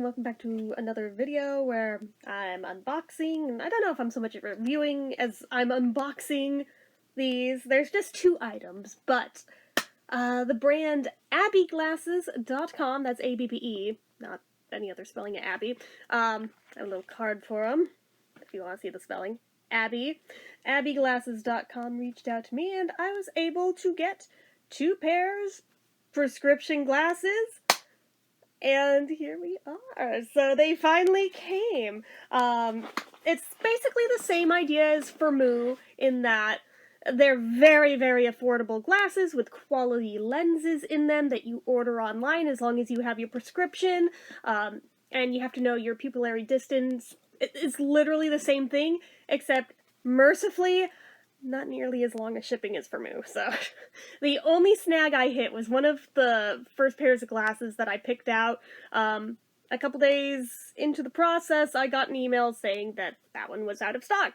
welcome back to another video where I'm unboxing, and I don't know if I'm so much reviewing as I'm unboxing these. There's just two items, but the brand AbbeGlasses.com, that's A-B-B-E, not any other spelling of Abbe, a little card for them, if you want to see the spelling, Abbe. AbbeGlasses.com reached out to me, and I was able to get 2 pairs prescription glasses. And here we are. So they finally came. It's basically the same idea as Firmoo in that they're very, very affordable glasses with quality lenses in them that you order online as long as you have your prescription. And you have to know your pupillary distance. It's literally the same thing, except mercifully, not nearly as long as shipping as Firmoo, so the only snag I hit was one of the first pairs of glasses that I picked out. A couple days into the process, I got an email saying that one was out of stock,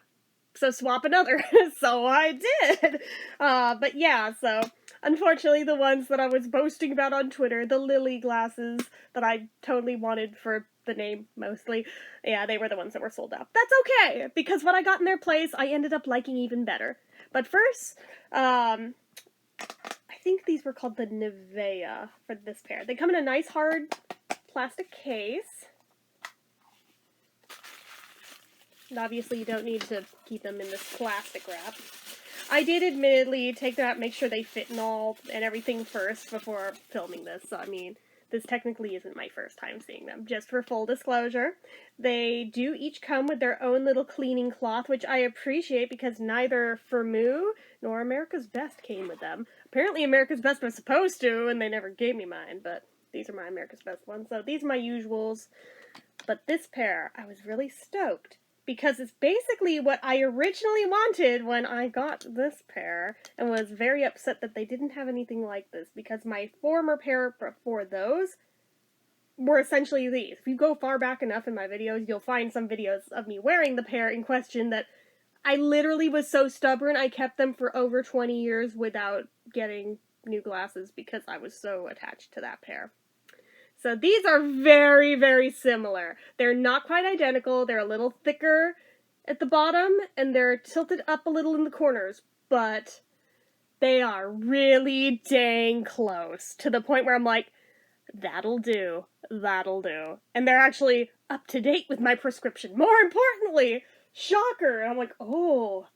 so swap another. So I did. But yeah, so unfortunately the ones that I was boasting about on Twitter, the Lily glasses that I totally wanted for the name mostly, yeah, they were the ones that were sold out. That's okay, because what I got in their place I ended up liking even better. But first, I think these were called the Nivea for this pair. They come in a nice hard plastic case. And obviously you don't need to keep them in this plastic wrap. I did admittedly take them out and make sure they fit and all and everything first before filming this, so I mean, this technically isn't my first time seeing them. Just for full disclosure, they do each come with their own little cleaning cloth, which I appreciate because neither Firmoo nor America's Best came with them. Apparently America's Best was supposed to, and they never gave me mine, but these are my America's Best ones, so these are my usuals. But this pair, I was really stoked, because it's basically what I originally wanted when I got this pair, and was very upset that they didn't have anything like this, because my former pair before those were essentially these. If you go far back enough in my videos, you'll find some videos of me wearing the pair in question that I literally was so stubborn I kept them for over 20 years without getting new glasses because I was so attached to that pair. So these are very, very similar. They're not quite identical. They're a little thicker at the bottom, and they're tilted up a little in the corners, but they are really dang close, to the point where I'm like, that'll do, that'll do. And they're actually up to date with my prescription. More importantly, shocker! I'm like, oh,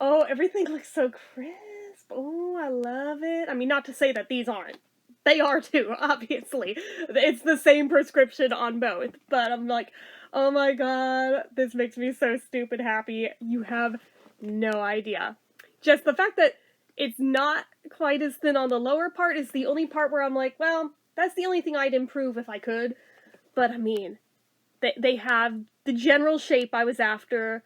everything looks so crisp. Oh, I love it. I mean, not to say that these aren't. They are too, obviously. It's the same prescription on both, but I'm like, oh my god, this makes me so stupid happy. You have no idea. Just the fact that it's not quite as thin on the lower part is the only part where I'm like, well, that's the only thing I'd improve if I could. But I mean, they have the general shape I was after.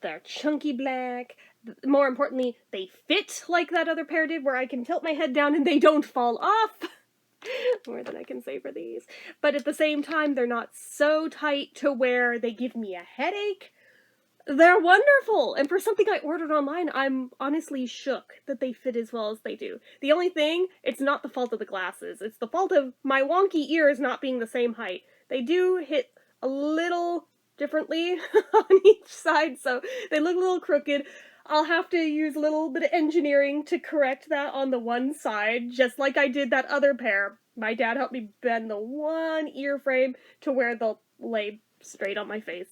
They're chunky black. More importantly, they fit like that other pair did, where I can tilt my head down and they don't fall off. More than I can say for these. But at the same time, they're not so tight to where they give me a headache. They're wonderful! And for something I ordered online, I'm honestly shook that they fit as well as they do. The only thing, it's not the fault of the glasses. It's the fault of my wonky ears not being the same height. They do hit a little differently on each side, so they look a little crooked. I'll have to use a little bit of engineering to correct that on the one side, just like I did that other pair. My dad helped me bend the one ear frame to where they'll lay straight on my face.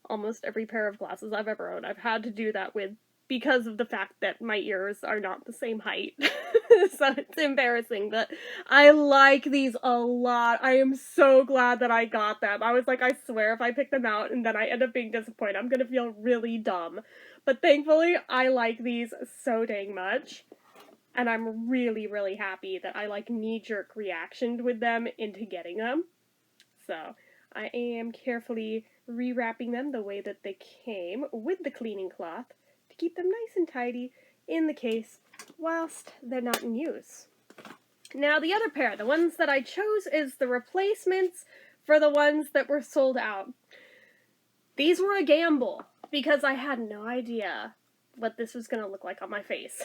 Almost every pair of glasses I've ever owned, I've had to do that with, because of the fact that my ears are not the same height. So it's embarrassing, but I like these a lot. I am so glad that I got them. I was like, I swear if I pick them out and then I end up being disappointed, I'm gonna feel really dumb. But thankfully, I like these so dang much. And I'm really, really happy that I like knee-jerk reactioned with them into getting them. So I am carefully rewrapping them the way that they came with the cleaning cloth to keep them nice and tidy in the case whilst they're not in use. Now the other pair, the ones that I chose as the replacements for the ones that were sold out. These were a gamble because I had no idea what this was going to look like on my face.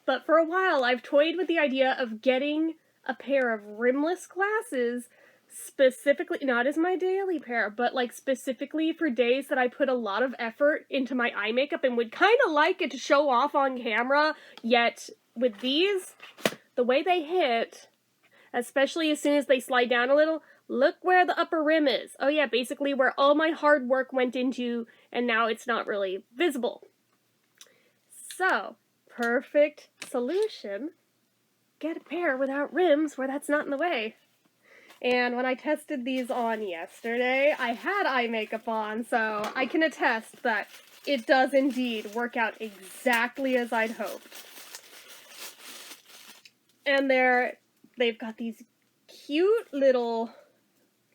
But for a while I've toyed with the idea of getting a pair of rimless glasses specifically, not as my daily pair, but like specifically for days that I put a lot of effort into my eye makeup and would kind of like it to show off on camera, yet with these, the way they hit, especially as soon as they slide down a little, look where the upper rim is. Oh yeah, basically where all my hard work went into, and now it's not really visible. So, perfect solution. Get a pair without rims where that's not in the way. And when I tested these on yesterday, I had eye makeup on, so I can attest that it does indeed work out exactly as I'd hoped. And they've got these cute little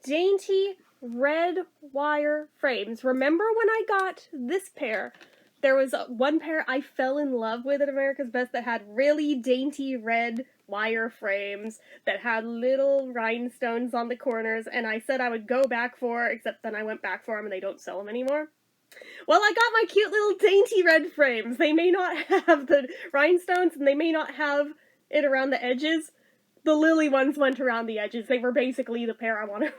dainty red wire frames. Remember when I got this pair? There was one pair I fell in love with at America's Best that had really dainty red wire frames that had little rhinestones on the corners, and I said I would go back for, except then I went back for them and they don't sell them anymore. Well, I got my cute little dainty red frames. They may not have the rhinestones and they may not have it around the edges. The lily ones went around the edges. They were basically the pair I wanted.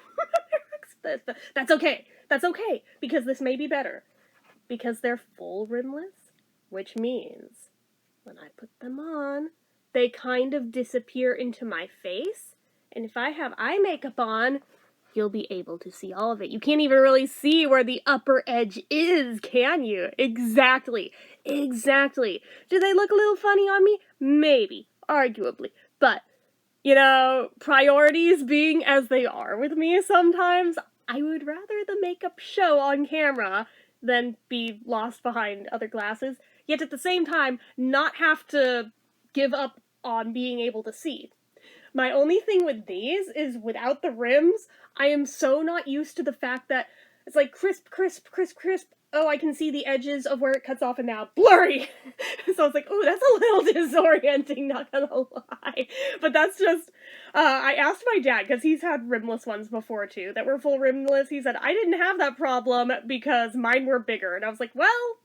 That's okay. That's okay, because this may be better. Because they're full rimless, which means when I put them on, they kind of disappear into my face, and if I have eye makeup on, you'll be able to see all of it. You can't even really see where the upper edge is, can you? Exactly. Exactly. Do they look a little funny on me? Maybe. Arguably. But, you know, priorities being as they are with me sometimes, I would rather the makeup show on camera than be lost behind other glasses, yet at the same time, not have to give up on being able to see. My only thing with these is without the rims, I am so not used to the fact that it's like crisp, crisp, crisp, crisp. Oh, I can see the edges of where it cuts off and now blurry. So it's like, oh, that's a little disorienting, not gonna lie. But that's just, I asked my dad, because he's had rimless ones before too, that were full rimless. He said, I didn't have that problem because mine were bigger. And I was like, well,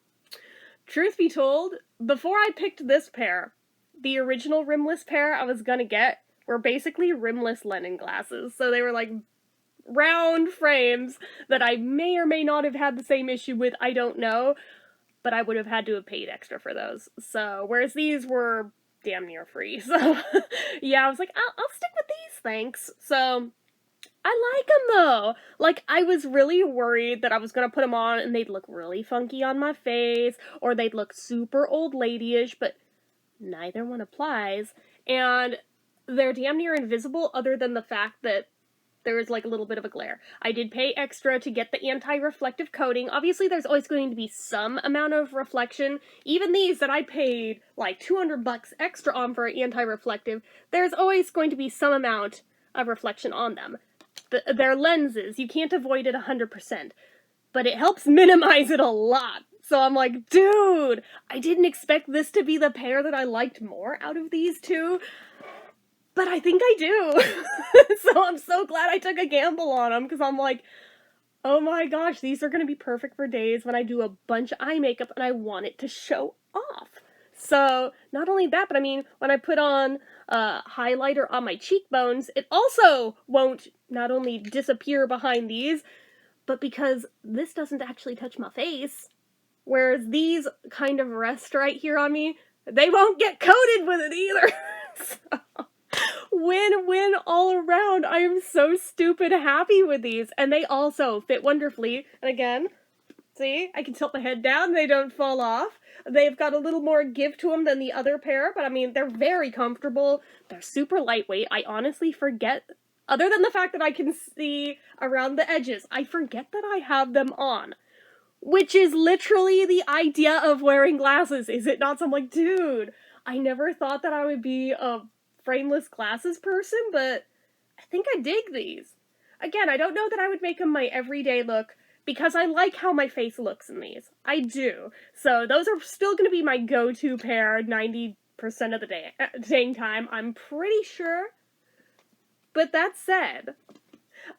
truth be told, before I picked this pair, the original rimless pair I was gonna get were basically rimless Lennon glasses. So they were like round frames that I may or may not have had the same issue with, I don't know, but I would have had to have paid extra for those. So, whereas these were damn near free. So, yeah, I was like, I'll stick with these, thanks. So, I like them though. Like, I was really worried that I was gonna put them on and they'd look really funky on my face, or they'd look super old lady-ish, but neither one applies. And they're damn near invisible other than the fact that there is like a little bit of a glare. I did pay extra to get the anti-reflective coating. Obviously, there's always going to be some amount of reflection. Even these that I paid like $200 extra on for anti-reflective, there's always going to be some amount of reflection on them. They're lenses. You can't avoid it 100%. But it helps minimize it a lot. So I'm like, dude, I didn't expect this to be the pair that I liked more out of these two. But I think I do. So I'm so glad I took a gamble on them, because I'm like, oh my gosh, these are going to be perfect for days when I do a bunch of eye makeup and I want it to show off. So not only that, but I mean, when I put on highlighter on my cheekbones, it also won't not only disappear behind these, but because this doesn't actually touch my face, whereas these kind of rest right here on me, they won't get coated with it either. So win-win all around. I am so stupid happy with these. And they also fit wonderfully. And again, see, I can tilt my head down, they don't fall off. They've got a little more give to them than the other pair, but I mean, they're very comfortable. They're super lightweight. I honestly forget, other than the fact that I can see around the edges, I forget that I have them on. Which is literally the idea of wearing glasses, is it not? So I'm like, dude, I never thought that I would be a frameless glasses person, but I think I dig these. Again, I don't know that I would make them my everyday look, because I like how my face looks in these. I do. So those are still going to be my go-to pair 90% of the dang time, I'm pretty sure. But that said,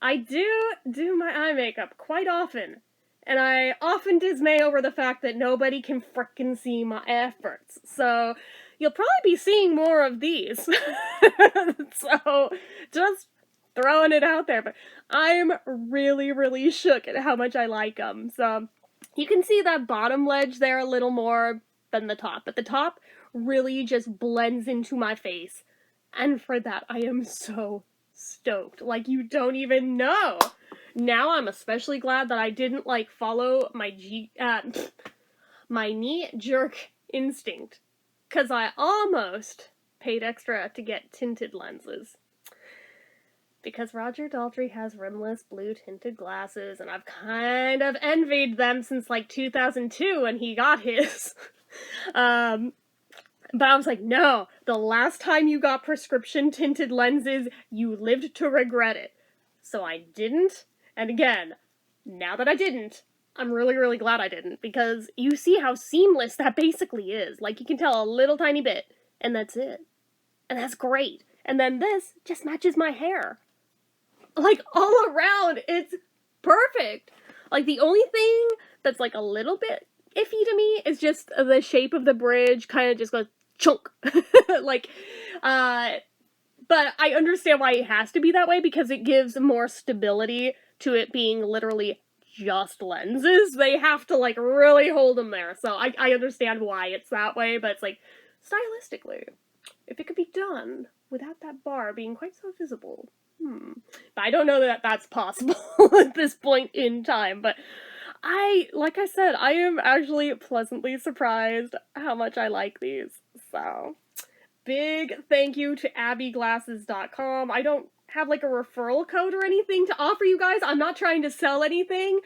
I do my eye makeup quite often. And I often dismay over the fact that nobody can frickin' see my efforts. So you'll probably be seeing more of these. So just throwing it out there, but I'm really, really shook at how much I like them. So you can see that bottom ledge there a little more than the top, but the top really just blends into my face. And for that, I am so stoked. Like, you don't even know. Now I'm especially glad that I didn't, like, follow my my knee-jerk instinct. Because I almost paid extra to get tinted lenses. Because Roger Daltrey has rimless blue tinted glasses, and I've kind of envied them since, like, 2002 when he got his. But I was like, no, the last time you got prescription tinted lenses, you lived to regret it. So I didn't, and again, now that I didn't, I'm really, really glad I didn't, because you see how seamless that basically is. Like, you can tell a little tiny bit, and that's it. And that's great. And then this just matches my hair. Like, all around, it's perfect. Like, the only thing that's, like, a little bit iffy to me is just the shape of the bridge kind of just goes chunk. Like, but I understand why it has to be that way, because it gives more stability to it being literally just lenses. They have to, like, really hold them there. So I understand why it's that way, but it's like, stylistically, if it could be done without that bar being quite so visible. But I don't know that that's possible at this point in time, but like I said, I am actually pleasantly surprised how much I like these. So, big thank you to abbeglasses.com. I don't have, like, a referral code or anything to offer you guys. I'm not trying to sell anything,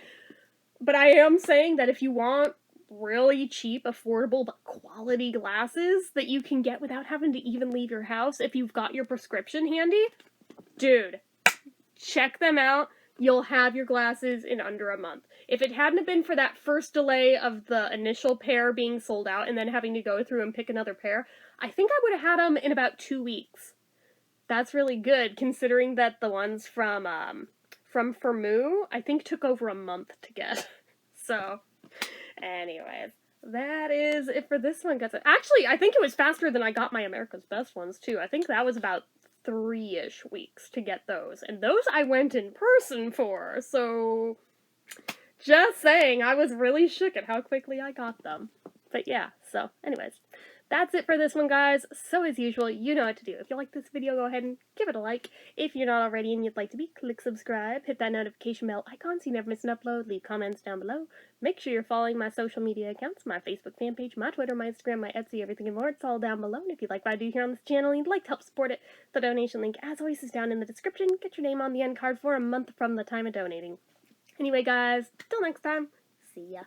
but I am saying that if you want really cheap, affordable, but quality glasses that you can get without having to even leave your house if you've got your prescription handy, dude, check them out. You'll have your glasses in under a month. If it hadn't been for that first delay of the initial pair being sold out and then having to go through and pick another pair, I think I would have had them in about 2 weeks. That's really good, considering that the ones from Firmoo, I think took over a month to get. So, anyways, that is it for this one, guys. Actually, I think it was faster than I got my America's Best ones, too. I think that was about 3-ish weeks to get those. And those I went in person for, so just saying, I was really shook at how quickly I got them. But yeah, so anyways, that's it for this one, guys. So as usual, you know what to do. If you like this video, go ahead and give it a like. If you're not already and you'd like to be, click subscribe, hit that notification bell icon so you never miss an upload, leave comments down below. Make sure you're following my social media accounts, my Facebook fan page, my Twitter, my Instagram, my Etsy, everything and more. It's all down below. And if you like what I do here on this channel and you'd like to help support it, the donation link, as always, is down in the description. Get your name on the end card for a month from the time of donating. Anyway, guys, till next time, see ya.